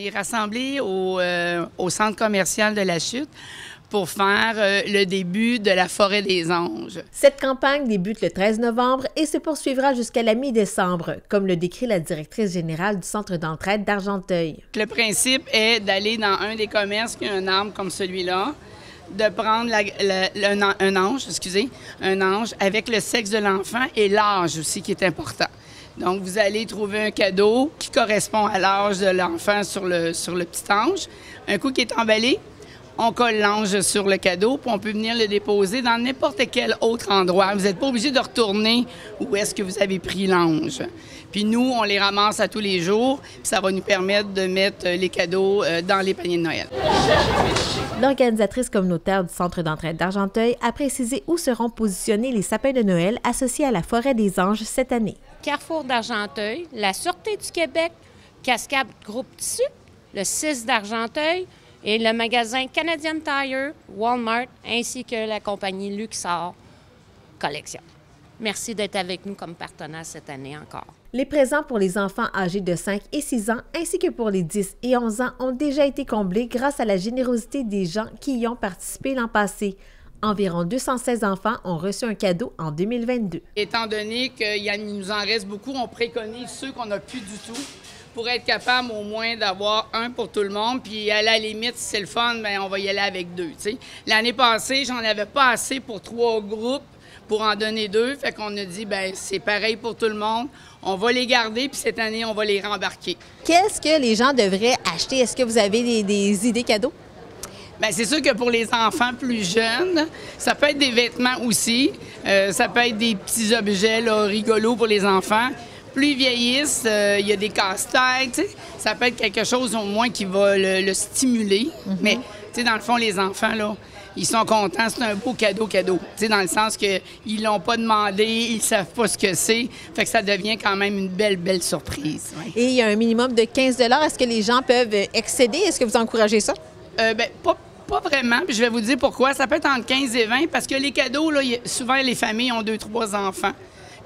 est rassemblé au centre commercial de la Chute pour faire le début de la Forêt des Anges. Cette campagne débute le 13 novembre et se poursuivra jusqu'à la mi-décembre, comme le décrit la directrice générale du Centre d'entraide d'Argenteuil. Le principe est d'aller dans un des commerces qui a un arbre comme celui-là, de prendre un ange avec le sexe de l'enfant et l'âge aussi qui est important. Donc, vous allez trouver un cadeau qui correspond à l'âge de l'enfant sur le petit ange. Un coup qui est emballé, on colle l'ange sur le cadeau, puis on peut venir le déposer dans n'importe quel autre endroit. Vous n'êtes pas obligé de retourner où est-ce que vous avez pris l'ange. Puis nous, on les ramasse à tous les jours, puis ça va nous permettre de mettre les cadeaux dans les paniers de Noël. L'organisatrice communautaire du Centre d'entraide d'Argenteuil a précisé où seront positionnés les sapins de Noël associés à la Forêt des Anges cette année. Carrefour d'Argenteuil, la Sûreté du Québec, Cascade Groupe Tissu, le 6 d'Argenteuil et le magasin Canadian Tire, Walmart, ainsi que la compagnie Luxor Collection. Merci d'être avec nous comme partenaire cette année encore. Les présents pour les enfants âgés de 5 et 6 ans ainsi que pour les 10 et 11 ans ont déjà été comblés grâce à la générosité des gens qui y ont participé l'an passé. Environ 216 enfants ont reçu un cadeau en 2022. Étant donné qu'il nous en reste beaucoup, on préconise ceux qu'on n'a plus du tout pour être capable au moins d'avoir un pour tout le monde. Puis à la limite, si c'est le fun, bien, on va y aller avec 2. L'année passée, j'en avais pas assez pour 3 groupes pour en donner 2. Fait qu'on a dit, bien, c'est pareil pour tout le monde. On va les garder, puis cette année, on va les rembarquer. Qu'est-ce que les gens devraient acheter? Est-ce que vous avez des idées cadeaux? Bien, c'est sûr que pour les enfants plus jeunes, ça peut être des vêtements aussi. Ça peut être des petits objets là, rigolos pour les enfants. Plus ils vieillissent, il y a des casse-têtes. Ça peut être quelque chose au moins qui va le stimuler. Mais dans le fond, les enfants, là, ils sont contents. C'est un beau cadeau. Dans le sens qu'ils l'ont pas demandé, ils savent pas ce que c'est. Fait que ça devient quand même une belle surprise. Ouais. Et il y a un minimum de 15 $. Est-ce que les gens peuvent excéder? Est-ce que vous encouragez ça? Bien, pas vraiment. Puis je vais vous dire pourquoi. Ça peut être entre 15 et 20 parce que les cadeaux, là, souvent, les familles ont 2-3 enfants.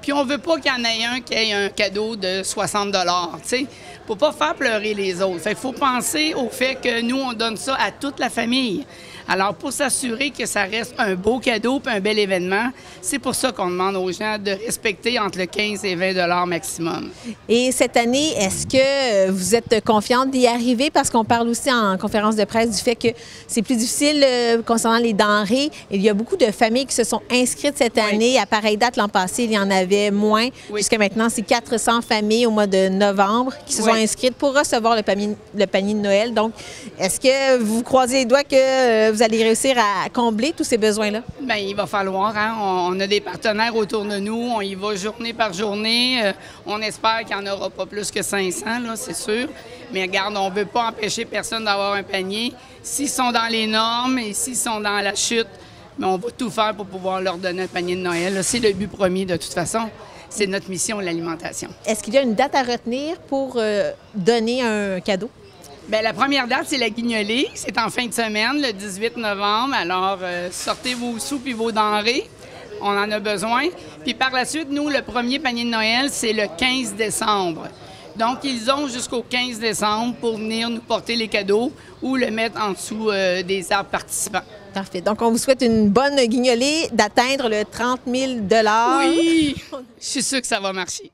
Puis on veut pas qu'il y en ait un qui ait un cadeau de 60 $, tu sais, pour pas faire pleurer les autres. Fait qu'il faut penser au fait que nous, on donne ça à toute la famille. Alors, pour s'assurer que ça reste un beau cadeau puis un bel événement, c'est pour ça qu'on demande aux gens de respecter entre le 15 et 20 $ maximum. Et cette année, est-ce que vous êtes confiante d'y arriver? Parce qu'on parle aussi en conférence de presse du fait que c'est plus difficile concernant les denrées. Il y a beaucoup de familles qui se sont inscrites cette année. À pareille date, l'an passé, il y en avait moins. Jusqu'à maintenant, c'est 400 familles au mois de novembre qui se sont inscrites pour recevoir le panier de Noël. Donc, est-ce que vous croisez les doigts que vous allez réussir à combler tous ces besoins-là? Bien, il va falloir. Hein? On a des partenaires autour de nous. On y va journée par journée. On espère qu'il n'y en aura pas plus que 500, là, c'est sûr. Mais regarde, on ne veut pas empêcher personne d'avoir un panier. S'ils sont dans les normes et s'ils sont dans la chute, bien, on va tout faire pour pouvoir leur donner un panier de Noël. C'est le but premier de toute façon. C'est notre mission, l'alimentation. Est-ce qu'il y a une date à retenir pour donner un cadeau? Bien, la première date, c'est la guignolée. C'est en fin de semaine, le 18 novembre. Alors, sortez vos sous et vos denrées. On en a besoin. Puis par la suite, nous, le premier panier de Noël, c'est le 15 décembre. Donc, ils ont jusqu'au 15 décembre pour venir nous porter les cadeaux ou le mettre en dessous des arbres participants. Parfait. Donc, on vous souhaite une bonne guignolée, d'atteindre le 30 000 $. Oui! Je suis sûre que ça va marcher.